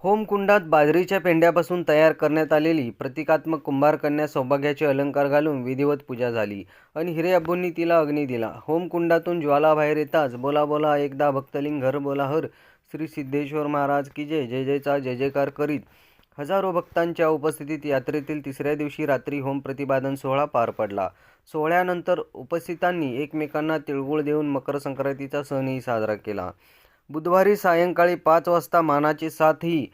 होमकुंडात बाजरीच्या पेंड्यापासून तयार करण्यात आलेली प्रतिकात्मक कुंभारकन्या सौभाग्याचे अलंकार घालून विधिवत पूजा झाली आणि हिरे-अब्बूंनी तिला अग्नी दिला. होमकुंडातून ज्वाला बाहेर येताच बोला बोला एकदा भक्तलिंग घर बोला हर, श्री सिद्धेश्वर महाराज की जय, जय जयचा जय जयकार करीत हजारो भक्तांच्या उपस्थितीत यात्रेतील तिसऱ्या दिवशी रात्री होम प्रतिपादन सोहळा पार पडला. सोहळ्यानंतर उपस्थितांनी एकमेकांना तिळगुळ देऊन मकर संक्रांतीचा सणही साजरा केला. बुधवारी सायंकाळी 5 वाजता मानाची साथ ही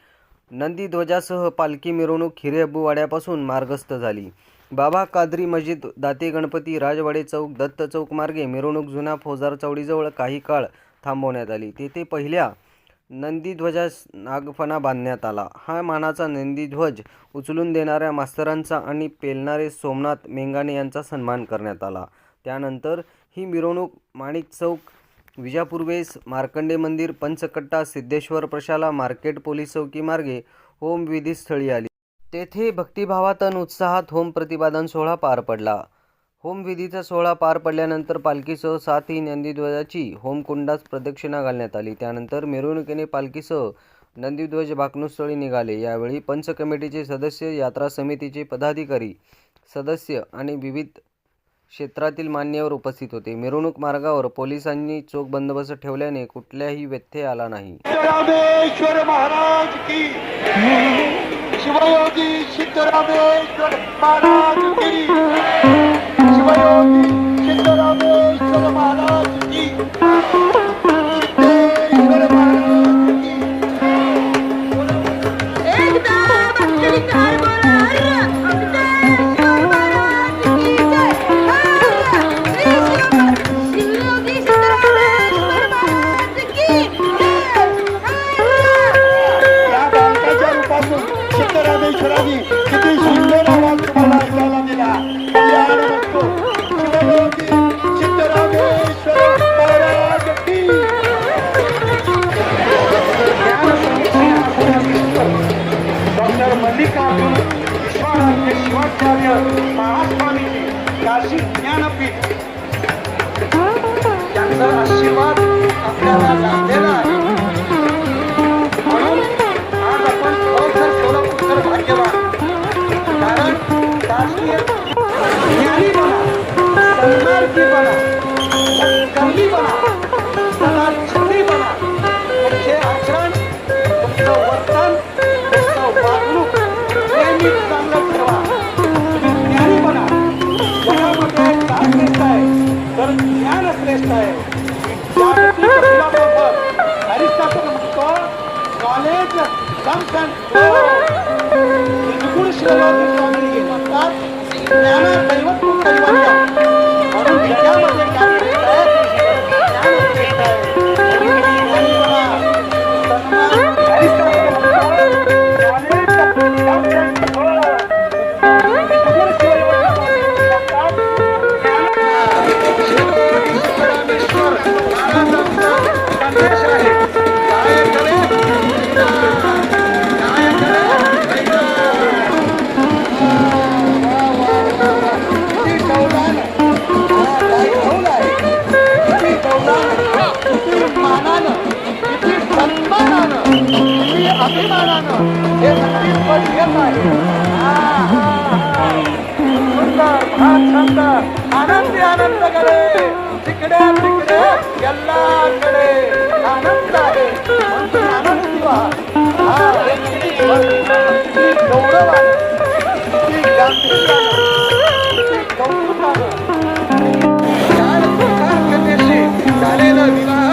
नंदीध्वजासह पालखी मिरवणूक हिरे-अब्बू वाड्यापासून मार्गस्थ झाली. बाबा कादरी मस्जिद, दाते गणपती, राजवाडे चौक, दत्त चौक मार्गे मिरवणूक जुना फौजदार चौडीजवळ काही काळ थांबवण्यात आली. तेथे पहिल्या नंदीध्वजास नागफणा बांधण्यात आला. हा मानाचा नंदीध्वज उचलून देणाऱ्या मास्तरांचा आणि पेलणारे सोमनाथ मेंगाणे यांचा सन्मान करण्यात आला. त्यानंतर ही मिरवणूक माणिक चौक, विजापूर वेस, मार्कंडे मंदिर, पंचकट्टा, सिद्धेश्वर प्रशाला, मार्केट पोलीस चौकी मार्गे होम विधीस्थळी आली. तेथे भक्तिभावात अन उत्साहात होम प्रतिपादन सोहळा पार पडला. होम विधीचा सोहळा पार पडल्यानंतर पालखीसह 7 नंदीध्वजाची होमकुंडात प्रदक्षिणा घालण्यात आली. त्यानंतर मिरवणुकीने पालखीसह नंदीध्वज भाकणूकस्थळी निघाले. यावेळी पंच कमिटीचे सदस्य, यात्रा समितीचे पदाधिकारी, सदस्य आणि विविध क्षेत्रातील मान्यवर उपस्थित होते. मिरवणूक मार्गावर पोलिसांनी चोख बंदोबस्त ठेवल्याने कुठल्याही व्यत्यय आला नाही. सिद्धरामेश्वर महाराज की, शिवयोगी सिद्धरामेश्वर महाराज की, शिवयोगी सिद्धरामेश्वर महाराज की, सिद्धेश्वर महाराज की. एकदा भक्तलिंगार बोला सिद्धेश्वर महाराज की जय. शिवयोगी सिद्धरामेश्वर महाराज की जय. या बालकाच्या रूपातून सिद्धरामेश्वरांनी किती सुंदर आवाज तुम्हाला ऐकायला दिला. यार बघतो शिवयोगी सिद्धरामेश्वर महाराज की. डॉक्टर मल्लिकार्जुन विश्वाराध्य शिवाचार्य महास्वामींनी काशी ज्ञानपीठ त्यांचा आशीर्वाद आपल्याला लाभलेला आहे. म्हणून आज आपण खरोखर सोलापूरकर भाग्यवान. कारण काशी ज्ञानी बना, सन्मार्गी बना, सत्कर्मी बना, सदाचारी बना. तुमचे आचरण, तुमचं वर्तन, तुमचं वागणूक नेहमी चांगलं ठेवा. तुम्ही ज्ञानी बना. जगामध्ये काय श्रेष्ठ आहे तर ज्ञान श्रेष्ठ आहे. जागतिक प्रतिभाबरोबर अरिस्टॉटल म्हणतो नॉलेज कम्स अँड गोज. निर्गुण शिवयोगी स्वामी म्हणतात ज्ञाना दैवत्व कैवल्य. म्हणून जगामध्ये काय श्रेष्ठ आहे ज्ञान श्रेष्ठ आहे. ज्ञानी बना, सन्मान. अरिस्टॉटल म्हणतो नॉलेज कम्स अँड गोज. निर्गुण शिवयोगी स्वामी म्हणतात शिवयोगी सिद्धरामेश्वर महाराजांचा संदेश आहे. काय करे अभिमानानं हे संगीत पद येत आहे. सुंदर भात छंद आनंदी आनंद कडे तिकडे तिकडे ಎಲ್ಲಾकडे आनंद आहे. म्हणजे आनंदी व्हा. किती गौरवानं, किती गांभीर्यानं, किती कौतुकानं चार कन्येशी झालेला विवाह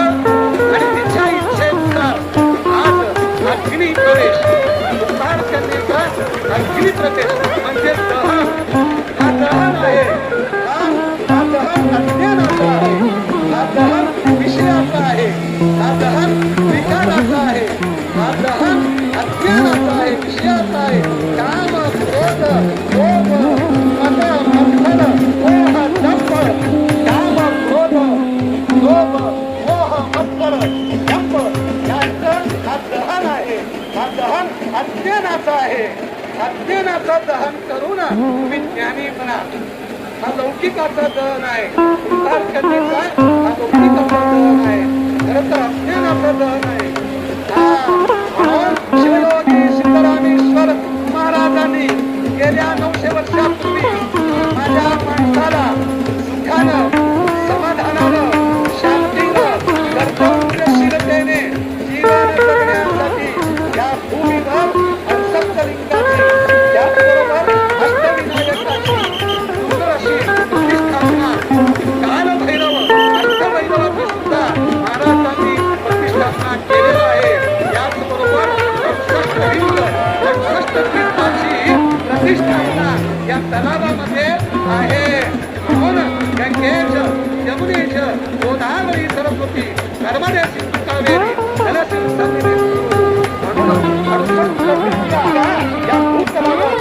आणि तिच्या इच्छेचा आज अग्नी प्रवेश. कुंभार कन्येचा अग्नी प्रवेश म्हणजे दहन. हा दहन आहे. हा दहन अज्ञानाचा आहे. हा दहन विषयाचा आहे. हा दहन विकाराचा आहे. हा दहन अज्ञानाचा आहे, विषयाचा आहे. काम, क्रोध, लोभ, मद, मत्सर, मोह, दंभ. काम, क्रोध, लोभ, मोह, मत्सर, दंभ यांचं हा दहन आहे. हा दहन अज्ञानाचा आहे. अज्ञानाचं दहन करून तुम्ही ज्ञानी बना. हा लौकिकाचा दहन आहे. कुंभार कन्येचा हा लौकिकाचा दहन आहे. खरं तर अज्ञानाचा दहन आहे. म्हणून शिवयोगी गंगेश यमुनेश गोदावरी सरस्वती नर्मदे सिंधू कावेरी जलसिंधू सन्निधी म्हणून अडचण या भूतलावर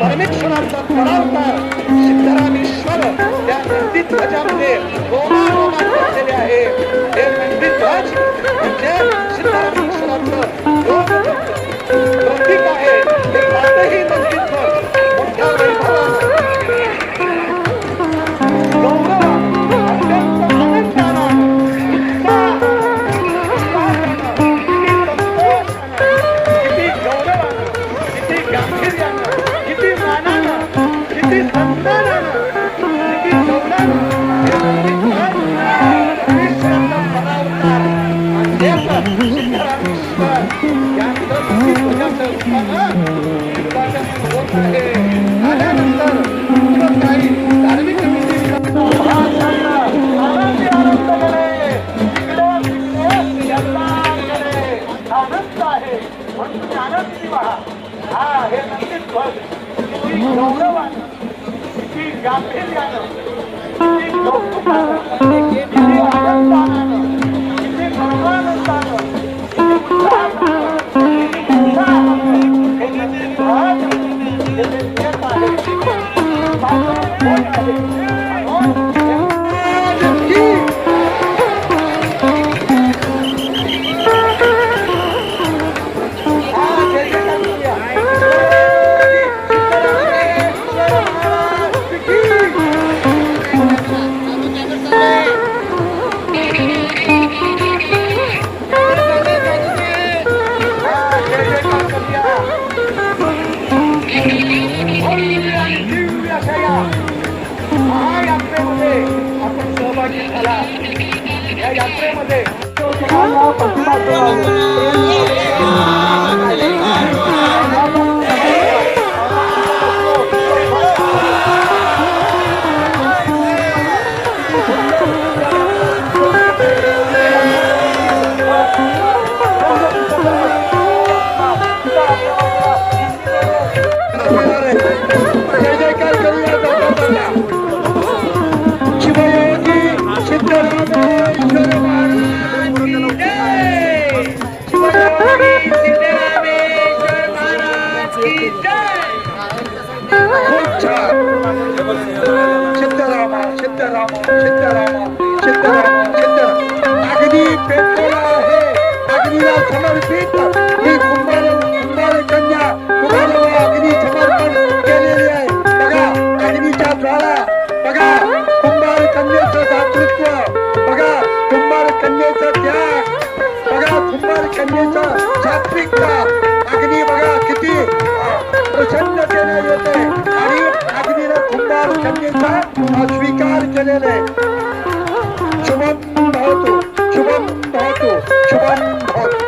परमेश्वरांचा परावतार सिद्धरामेश्वर त्या नंदी ध्वजामध्ये रोमारोमान बसलेले आहे. हे नंदी ध्वज म्हणजे सिद्धरामेश्वरांचं प्रतीक आहे. हे आजही नंदी ध्वज मोठ्या वैभवानं अत्यंत आनंदानं किती गौरवानं किती गांभीर्यानं किती मानानं किती सन्मानानं किती गौरवानं हे नंदी ध्वज परमेश्वरांचा परावतार म्हणजे सिद्धरामेश्वर यांचं नंदी ध्वजाचं उद्घाटन होत आहे. आल्यानंतर काही धार्मिक आनंदी आनंदकडे आनंद आहे म्हणून आनंदी व्हा. हा हे नंदी ध्वज किती गौरवानं किती गांभीर्यानं किती कौतुकानं किती आनंदानं किती परमानंदानं किती उत्साहानं किती उत्साहानं हे नंदी ध्वज येथे येत आहे. सादर होत आहे. महायात्रेमध्ये आपण सहभागी झाला. या यात्रेमध्ये जय जयकार करूया. शिवयोगी सिद्धरामेश्वर महाराज की जय. शिवयोगी सिद्धरामेश्वर महाराज की जय. खूप छान. सिद्धरामा सिद्धरामा सिद्धरामा सिद्धरामा सिद्धरामा अग्नी पेटलेला आहे. अग्नीला समर्पित ही कुंभार कन्या कुंभाराला अग्नी समर्पण केलेली आहे. बघा अग्नीच्या ज्वाळा, बघा कुंभार कन्येचं दातृत्व, बघा कुंभार कन्येचं त्याग, बघा कुंभार कन्येचं सात्विकता. अग्नी बघा किती प्रसन्नतेने येते आणि अग्नीनं कुंभार कन्येचा स्वीकार केलेला आहे. शुभम भवतु शुभम भवतु शुभम भवतु.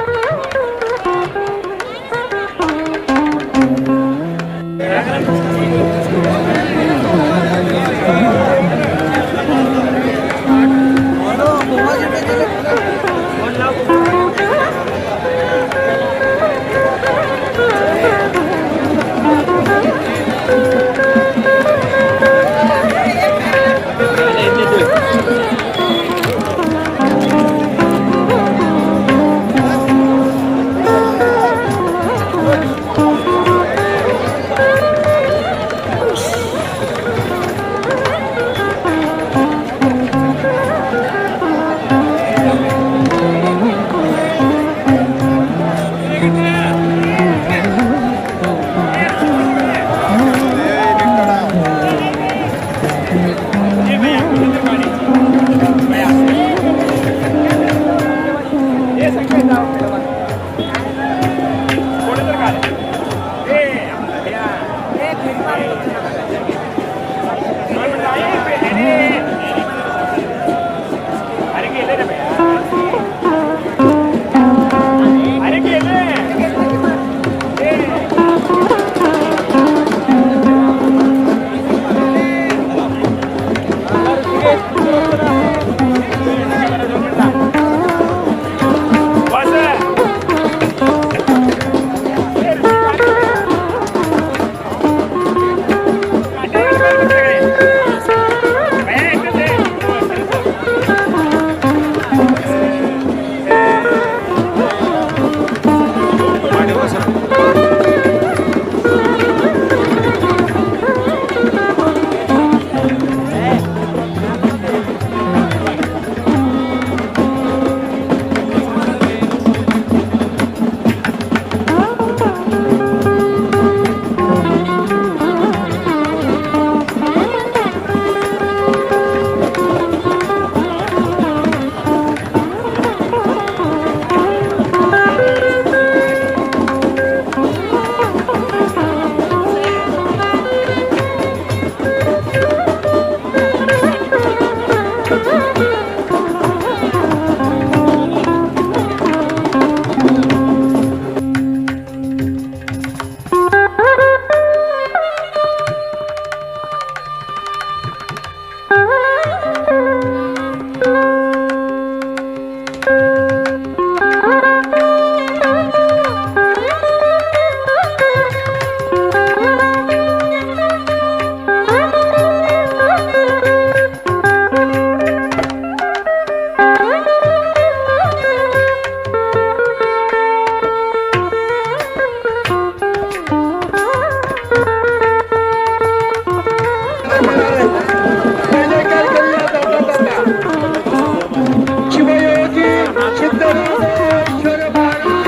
शिवयोगी सिद्धरामेश्वर महाराज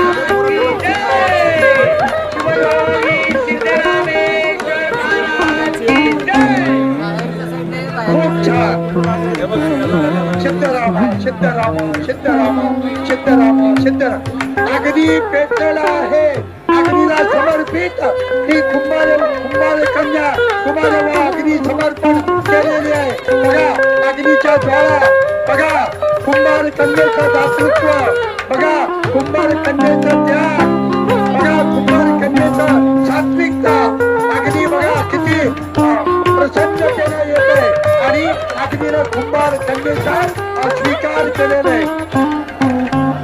की जय. शिवयोगी सिद्धरामेश्वर महाराज की जय. खूप छान. सिद्धराम सिद्धराम सिद्धराम सिद्धराम सिद्धराम अगदी पेटलेला आहे. अग्नीला समर्पित ही कुंभार कन्या तुम्हाला अग्नी समर्पण केलेली आहे. बघा अग्नीच्या ज्वाळा, बघा कुंभार कन्येचं दातृत्व, बघा कुंभार कन्येचं त्याग, बघा कुंभार कन्येचं सात्विकता. अग्नी बघा किती प्रसन्न केलं येते आणि अग्नीनं कुंभार कन्येचा स्वीकार केलेला आहे.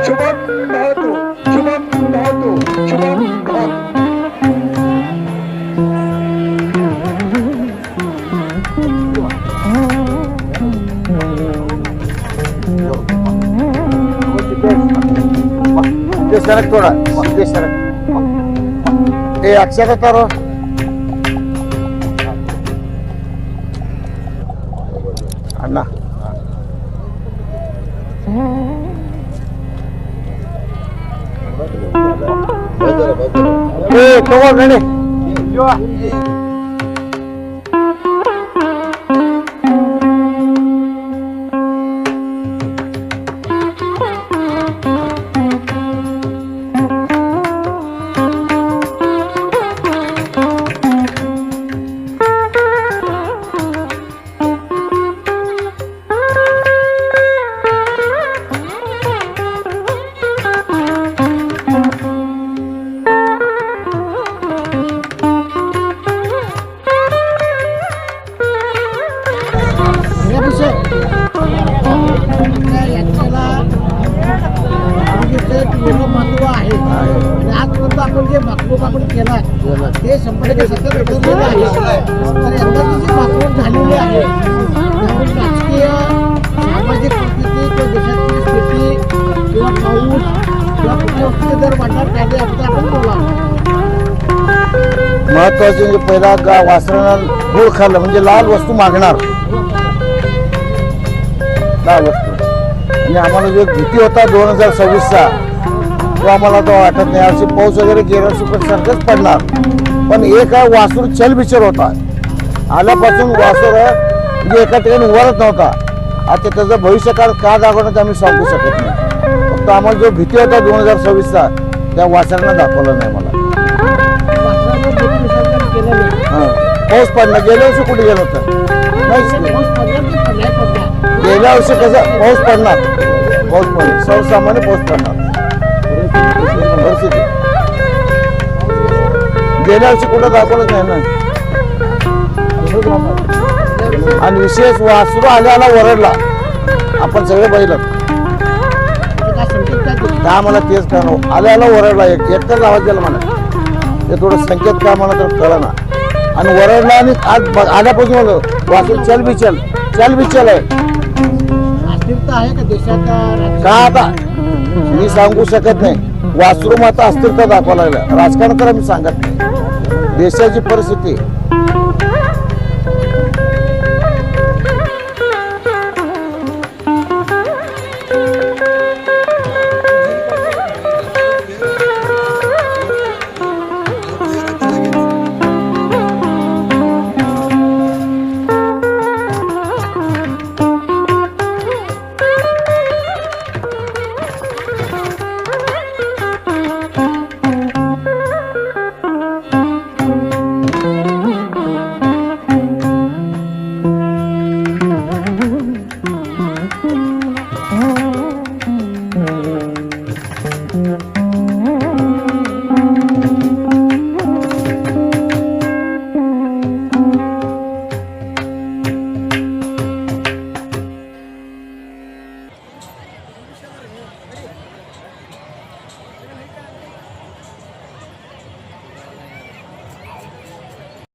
शुभम भवतु शुभम भवतु शुभम भवतु. सरक थोड़ा सरक ये अक्षर तारो अन्ना तो गणे महत्व आहे आणि आजपर्यंत आपण जे भाकणूक आपण केला ते 100% भेटलेलं आहे. तर यंदाची जी भाकणूक झालेली आहे त्यामुळे राजकीय सामाजिक परिस्थिती किंवा देशातील स्थिती किंवा पाऊस किंवा कुठल्या गोष्टी जर वाढणार कायदे आपण बोला. महत्वाचे म्हणजे पहिला वासरानं गोड खाल्लं म्हणजे लाल वस्तू मागणार, लाल वस्तू. आणि आम्हाला जो भीती होता 2026चा तो आम्हाला तो वाटत नाही. अशी पाऊस वगैरे गेला सारखंच पडणार, पण एक वासरू चलबिचर होता. आल्यापासून वासर म्हणजे एका ठिकाणी उभारत नव्हता. आता त्याचं भविष्यकाळ का दाखवण्याचं आम्ही सांगू शकत नाही. परंतु आम्हाला जो भीती होता 2026चा त्या वासरांना दाखवला नाही मला. वासराचं बेटी विसर्जन केलं नाही. हा. पाऊस पडला गेल्या वर्षी कुठे गेलो होतं नाहीच नाही. पाऊस पडला की नाही पडला. गेल्या वर्षी कसं पाऊस पडणार सर्वसामान्य पाऊस पडणार परिस्थिती गेल्या वर्षी कुठं दाखवलंच नाही ना. आणि विशेष वासरू आल्याला ओरडला आपण सगळे बैल काय संकेत काय देतो? का मला तेच कळलं आल्याला ओरडला एकटाच आवाज दिला मला ते थोडं संकेत काय मला तर कळलं ना. आणि ओरडला आणि आज आल्यापासून म्हणलं वासरू चल बिचल आहे अस्थिरता आहे का देशात का आता मी सांगू शकत नाही. वासरू माता अस्थिरता दाखवा लागल्या राजकारण तर आम्ही सांगत नाही. देशाची परिस्थिती